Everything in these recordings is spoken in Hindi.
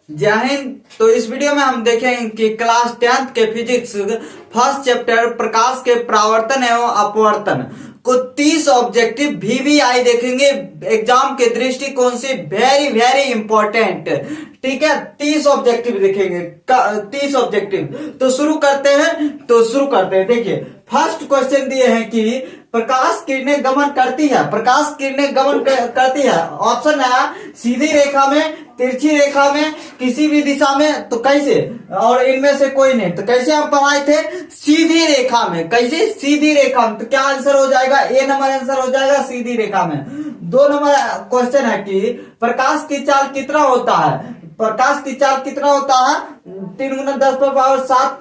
जय हिंद। तो इस वीडियो में हम देखेंगे कि क्लास 10th के फिजिक्स फर्स्ट चैप्टर प्रकाश के परावर्तन एवं अपवर्तन को 30 ऑब्जेक्टिव VVI देखेंगे एग्जाम के दृष्टिकोण से वेरी वेरी इंपॉर्टेंट। ठीक है, 30 ऑब्जेक्टिव देखेंगे, 30 ऑब्जेक्टिव। तो शुरू करते हैं। देखिए फर्स्ट क्वेश्चन दिए हैं कि प्रकाश किरणें गमन करती है। प्रकाश किरणें गमन करती है। ऑप्शन है सीधी रेखा में, तिरछी रेखा में, किसी भी दिशा में। तो कैसे? और इनमें से कोई नहीं। तो कैसे हम पढ़ाए थे? सीधी रेखा में। कैसे? सीधी रेखा में। तो क्या आंसर हो जाएगा? ए नंबर आंसर हो जाएगा सीधी रेखा में। 2 नंबर क्वेश्चन है कि प्रकाश की चाल कितना होता है। प्रकाश की चाल कितना होता है? 3 × 10⁻7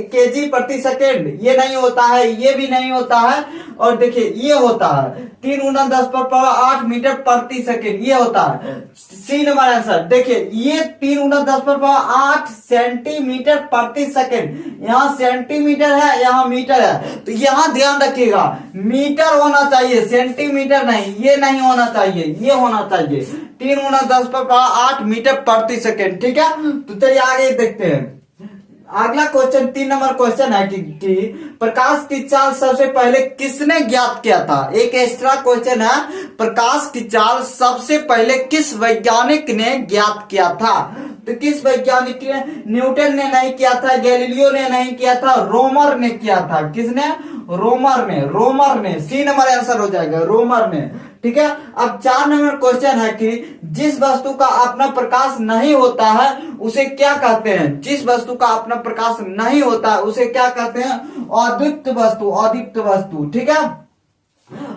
kg प्रति सेकेंड। ये नहीं होता है, ये भी नहीं होता है। और देखिए ये होता है 3 × 10⁸ मीटर प्रति सेकेंड, ये होता है। C number answer. देखिए ये 3 × 10⁸ सेंटीमीटर प्रति सेकेंड। यहाँ सेंटीमीटर है, यहाँ मीटर है। तो यहाँ ध्यान रखिएगा, मीटर होना चाहिए, सेंटीमीटर नहीं। ये नहीं होना चाहिए, ये होना चाहिए 3 × 10⁸ मीटर प्रति सेकेंड। ठीक है, तो चलिए आगे देखते हैं। अगला क्वेश्चन 3 नंबर क्वेश्चन है कि प्रकाश की चाल सबसे पहले किसने ज्ञात किया था। एक एक्स्ट्रा क्वेश्चन है, प्रकाश की चाल सबसे पहले किस वैज्ञानिक ने ज्ञात किया था। तो किस वैज्ञानिक ने? न्यूटन ने नहीं किया था, गैलीलियो ने नहीं किया था, रोमर ने किया था। किसने? रोमर ने। सी नंबर आंसर हो जाएगा, रोमर ने। ठीक है, अब 4 नंबर क्वेश्चन है कि जिस वस्तु का अपना प्रकाश नहीं होता है उसे क्या कहते हैं। जिस वस्तु का अपना प्रकाश नहीं होता है उसे क्या कहते हैं? अदीप्त वस्तु। ठीक है,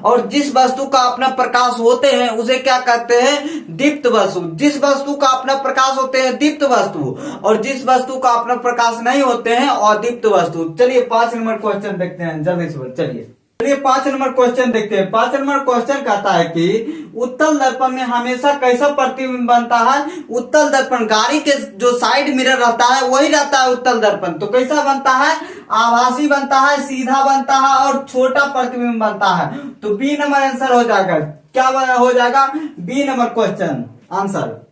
और जिस वस्तु का अपना प्रकाश होते हैं उसे क्या कहते हैं? दीप्त वस्तु। जिस वस्तु का अपना प्रकाश होते हैं दीप्त वस्तु, और जिस वस्तु का अपना प्रकाश नहीं होते हैं अदीप्त वस्तु। चलिए 5 नंबर क्वेश्चन देखते हैं जल्दी से। चलिए 5 नंबर क्वेश्चन देखते हैं। 5 नंबर क्वेश्चन कहता है कि उत्तल दर्पण में हमेशा कैसा प्रतिबिंब बनता है। उत्तल दर्पण, गाड़ी के जो साइड मिरर रहता है वही रहता है उत्तल दर्पण। तो कैसा बनता है? आभासी बनता है, सीधा बनता है और छोटा प्रतिबिंब बनता है। तो बी नंबर आंसर हो जाएगा। क्या हो जाएगा? B number question answer.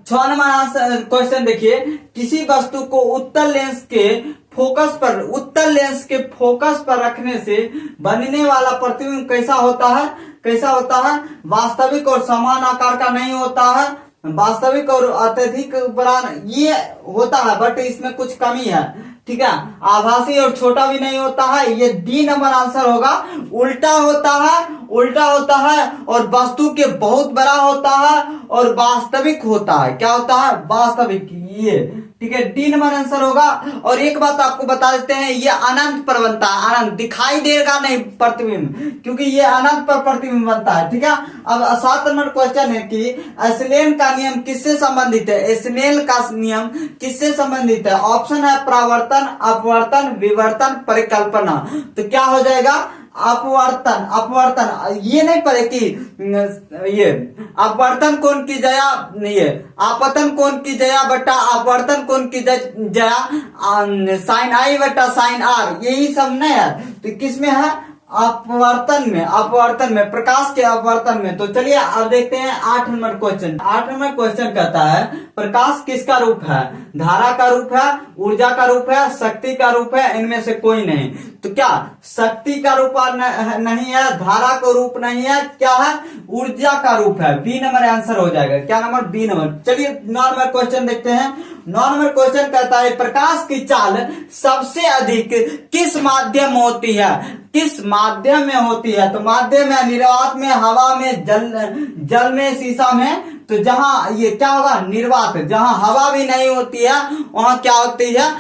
6 number question देखिए, किसी वस्तु को उत्तल लेंस के फोकस पर रखने से बनने वाला प्रतिबिंब कैसा होता है? वास्तविक और समान आकार का नहीं होता है। वास्तविक और अत्यधिक बड़ा ये होता है, बट इसमें कुछ कमी है। ठीक है, आभासी और छोटा भी नहीं होता है। ये डी नंबर आंसर होगा। उल्टा होता है और वस्तु के बहुत बड़ा होता है और वास्तविक होता है। क्या होता है? वास्तविक। ये ठीक है, डी नंबर आंसर होगा। और एक बात आपको बता देते हैं, ये अनंत पर बनता है। अनंत दिखाई देगा नहीं प्रतिबिंब, क्योंकि ये अनंत पर प्रतिबिंब बनता है। ठीक है, अब 7 नंबर क्वेश्चन है कि स्नेल का नियम किससे संबंधित है। स्नेल का नियम किससे संबंधित है? ऑप्शन है परावर्तन, अपवर्तन, विवर्तन, परिकल्पना। तो क्या हो जाएगा? अपवर्तन। ये नहीं पढ़े कि ये अपवर्तन कोण की जया, ये आपतन कोण की जया बटा अपवर्तन कोण की जया sin I बटा sin R, यही सब नहीं है। तो किस में है? अपवर्तन में, प्रकाश के अपवर्तन में। तो चलिए अब देखते हैं 8 नंबर क्वेश्चन। 8 नंबर क्वेश्चन कहता है प्रकाश किसका रूप है? धारा का रूप है, ऊर्जा का रूप है, शक्ति का रूप है, इनमें से कोई नहीं। तो क्या शक्ति का रूप नहीं है, धारा का रूप नहीं है, क्या है? ऊर्जा का रूप है। बी नंबर आंसर हो जाएगा। क्या नंबर? B number. चलिए 9 नंबर क्वेश्चन देखते हैं। 9 नंबर क्वेश्चन कहता है प्रकाश की चाल सबसे अधिक किस माध्यम होती है। किस माध्यम में होती है? तो माध्यम में, निर्वात में, हवा में, जल में, शीशा में। तो जहां ये क्या होगा? निर्वात। जहां हवा भी नहीं होती है वहां क्या होती है?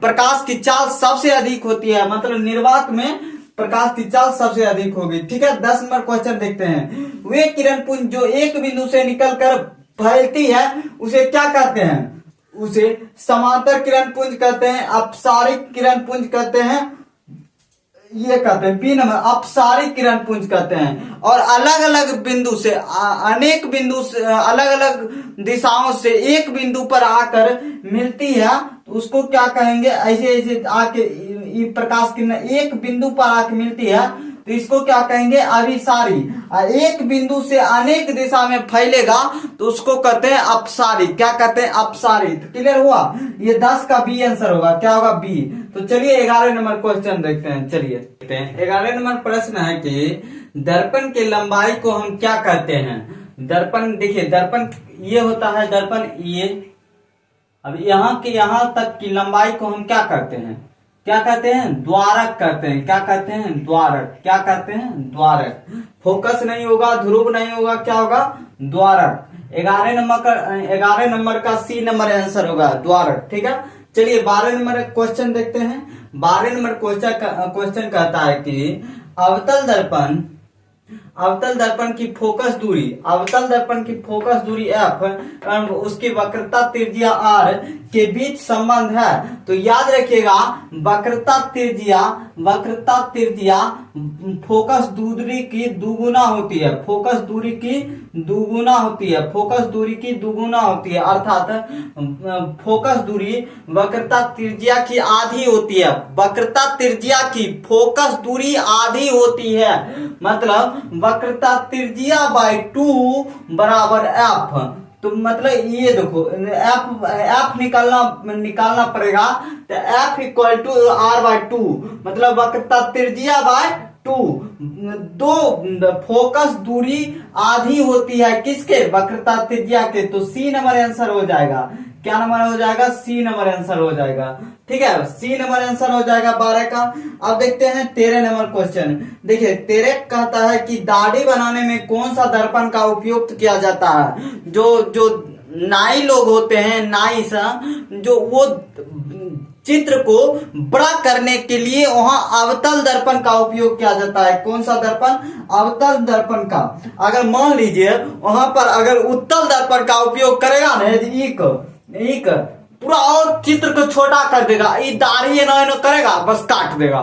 प्रकाश की चाल सबसे अधिक होती है। मतलब निर्वात में प्रकाश की चाल सबसे अधिक होगी। ठीक है, 10 नंबर क्वेश्चन देखते हैं। वे किरण पुंज जो एक बिंदु से निकलकर फैलती है उसे क्या कहते हैं? उसे समांतर किरण पुंज कहते हैं, अपसारिक किरण पुंज कहते हैं, ये कहते हैं। बी नंबर अपसारिक किरण पुंज कहते हैं। और अलग अलग बिंदु से, अनेक बिंदु से, अलग अलग दिशाओं से एक बिंदु पर आकर मिलती है तो उसको क्या कहेंगे? ऐसे आके प्रकाश किरण एक बिंदु पर आके मिलती है तो इसको क्या कहेंगे, अभिसारी। एक बिंदु से अनेक दिशा में फैलेगा तो उसको कहते हैं अपसारी। क्या कहते हैं, अपसारी। तो क्लियर हुआ, ये 10 का बी आंसर होगा। क्या होगा, बी। तो चलिए 11 नंबर क्वेश्चन देखते हैं। चलिए देखते हैं 11 नंबर प्रश्न है कि दर्पण की लंबाई को हम क्या कहते हैं। दर्पण, देखिए दर्पण ये होता है, दर्पण ये, अब यहाँ के यहाँ तक की लंबाई को हम क्या करते हैं, क्या कहते हैं, द्वारक कहते हैं। क्या कहते हैं, द्वारक। क्या कहते हैं, द्वारक। फोकस नहीं होगा, ध्रुव नहीं होगा, क्या होगा, द्वारक। 11 नंबर का सी नंबर आंसर होगा, द्वारक। ठीक है, चलिए 12 नंबर क्वेश्चन देखते हैं। 12 नंबर क्वेश्चन कहता है कि अवतल दर्पण की फोकस दूरी, अवतल दर्पण की फोकस दूरी एफ, उसकी वक्रता त्रिज्या आर के बीच संबंध है। तो याद रखिएगा, वक्रता त्रिज्या फोकस दूरी की दुगुना होती है। फोकस दूरी की दुगुना होती है। फोकस दूरी की दुगुना होती है, अर्थात फोकस दूरी वक्रता त्रिज्या की आधी होती है। वक्रता त्रिज्या की फोकस दूरी आधी होती है, मतलब वक्रता त्रिज्या बाय 2 बराबर एफ। तो मतलब ये देखो, एफ निकालना पड़ेगा। तो F equal to R by 2, मतलब वक्रता त्रिज्या बाय 2। दो फोकस दूरी आधी होती है किसके, वक्रता त्रिज्या के। तो सी नंबर आंसर हो जाएगा। क्या नंबर हो जाएगा, सी नंबर आंसर हो जाएगा। ठीक है, सी नंबर आंसर हो जाएगा 12 का। अब देखते हैं 13 नंबर क्वेश्चन। देखिए 13 कहता है कि दाढ़ी बनाने में कौन सा दर्पण का उपयोग किया जाता है। जो नाई लोग होते हैं, नाई सा, जो वो चित्र को बड़ा करने के लिए वहां अवतल दर्पण का उपयोग किया जाता है। कौन सा दर्पण, अवतल दर्पण का। अगर मान लीजिए वहां पर अगर उत्तल दर्पण का उपयोग करेगा ना, एक पूरा और चित्र को छोटा कर देगा, ये दाढ़ी नो करेगा, बस काट देगा,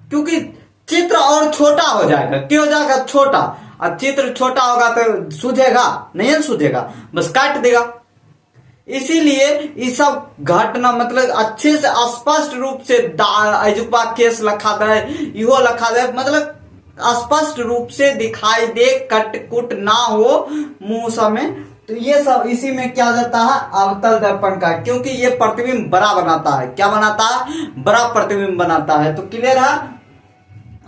क्योंकि चित्र और छोटा हो जाएगा। क्यों हो जाएगा, छोटा। अब चित्र छोटा होगा तो सूझेगा नहीं, सूझेगा, बस काट देगा। इसीलिए ये सब घटना मतलब अच्छे से स्पष्ट रूप से अजुबा केस लिखा दे, इहो लिखा दे, मतलब स्पष्ट रूप से दिखाई दे, कट कुट ना हो मुंह सब में। तो ये सब इसी में क्या जाता है, अवतल दर्पण का, क्योंकि ये प्रतिबिंब बड़ा बनाता है। क्या बनाता है, बड़ा प्रतिबिंब बनाता है। तो क्लियर है।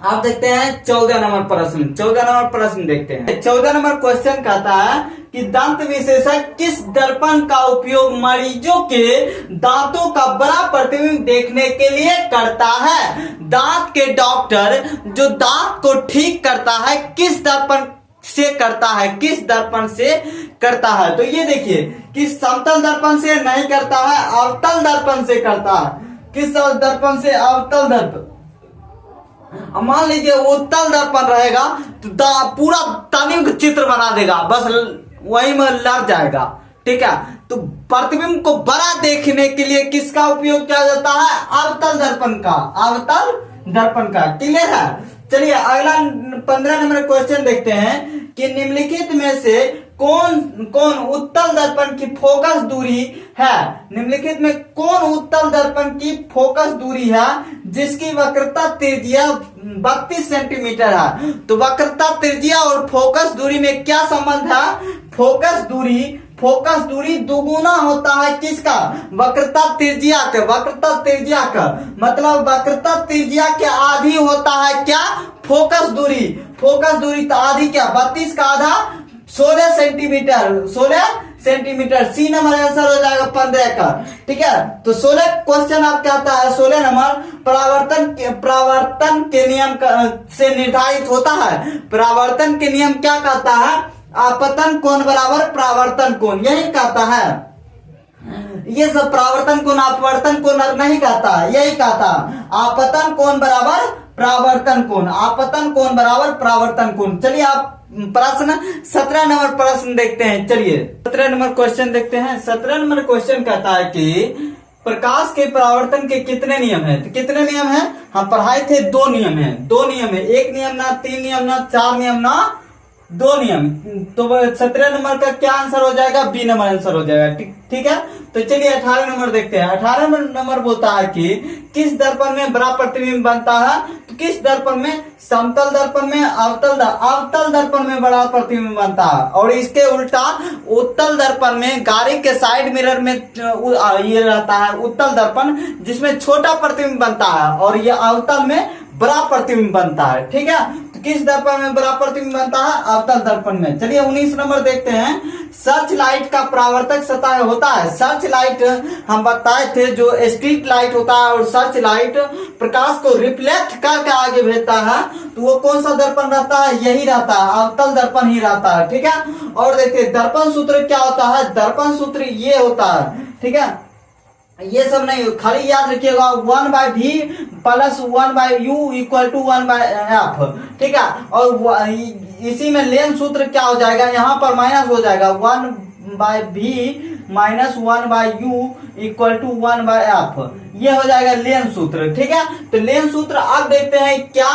आप देखते हैं 14 नंबर प्रश्न। 14 नंबर प्रश्न देखते हैं। 14 नंबर क्वेश्चन कहता है कि दंत विशेषज्ञ किस दर्पण का उपयोग मरीजों के दांतों का बड़ा प्रतिबिंब देखने के लिए करता है। दांत के डॉक्टर जो दांत को ठीक करता है किस दर्पण से करता है, किस दर्पण से करता है। तो ये देखिए, किस समतल दर्पण से नहीं करता है, अवतल दर्पण से करता है। किस दर्पण से, अवतल दर्पण। मान लीजिए उत्तल दर्पण रहेगा तो पूरा तनिक चित्र बना देगा, बस वही में लड़ जाएगा। ठीक है, तो प्रतिबिंब को बड़ा देखने के लिए किसका उपयोग किया जाता है, अवतल दर्पण का, अवतल दर्पण का। क्लियर है। चलिए अगला 15 नंबर क्वेश्चन देखते हैं कि निम्नलिखित में से कौन उत्तल दर्पण की फोकस दूरी है। निम्नलिखित में कौन उत्तल दर्पण की फोकस दूरी है जिसकी वक्रता त्रिज्या 32 सेंटीमीटर है। तो वक्रता त्रिज्या और फोकस दूरी में क्या संबंध है, फोकस दूरी दुगुना होता है किसका, वक्रता त्रिज्या का। वक्रता त्रिज्या का मतलब वक्रता त्रिज्या के आधी होता है क्या, फोकस दूरी। फोकस दूरी तो आधी क्या, 32 का आधा 16 centimetre. 16 centimetre. C number answer हो जाएगा 15 का। ठीक है, तो 16 क्वेश्चन आप क्या आता है, 16 नंबर परावर्तन के नियम से निर्धारित होता है। परावर्तन के नियम क्या कहता है, आपतन कोण बराबर परावर्तन कोण, यही कहता है। ये सब परावर्तन कोण अपवर्तन कोण नहीं कहता, यही कहता आपतन कोण बराबर परावर्तन कोण, आपतन कोण बराबर परावर्तन कोण। चलिए आप प्रश्न 17 नंबर प्रश्न देखते हैं। चलिए 17 नंबर क्वेश्चन देखते हैं। 17 नंबर क्वेश्चन कहता है कि प्रकाश के परावर्तन के कितने नियम हैं। तो कितने नियम हैं, हम पढ़ाए थे 2 नियम है। 2 नियम है, 1 नियम ना, 3 नियम ना, 4 नियम ना, 2 नियम। तो 17 नंबर का क्या आंसर हो जाएगा, बी नंबर आंसर हो जाएगा। ठीक है, तो चलिए 18 नंबर देखते हैं। 18 नंबर बोलता है कि किस दर्पण में बड़ा प्रतिबिंब बनता है। तो किस दर्पण में? समतल दर्पण में, अवतल दर्पण में बड़ा प्रतिबिंब बनता है। और इसके उल्टा उत्तल दर्पण में, गाड़ी के साइड मिरर में ये रहता है उत्तल दर्पण, जिसमें छोटा प्रतिबिंब बनता है, और ये अवतल में बड़ा प्रतिबिंब बनता है। ठीक है, तो किस दर्पण में बड़ा प्रतिबिंब बनता है? अवतल दर्पण में। चलिए 19 नंबर देखते हैं। सर्च लाइट का परावर्तक सतह होता है। सर्च लाइट हम बताए थे, जो स्ट्रीट लाइट होता है और सर्च लाइट प्रकाश को रिफ्लेक्ट करके आगे भेजता है, तो वो कौन सा दर्पण रहता है? यही रहता है, अवतल दर्पण ही रहता है। ठीक है, और देखिए दर्पण सूत्र क्या होता है? दर्पण सूत्र ये होता है। ठीक है, ये सब नहीं, खाली याद रखिएगा 1/v plus 1/u equal to 1/f। ठीक है, और इसी में लेन सूत्र क्या हो जाएगा? यहाँ पर माइनस हो जाएगा 1/v minus 1/u equal to 1/f। ये हो जाएगा लेन सूत्र। ठीक है, तो लेन सूत्र अब देखते हैं क्या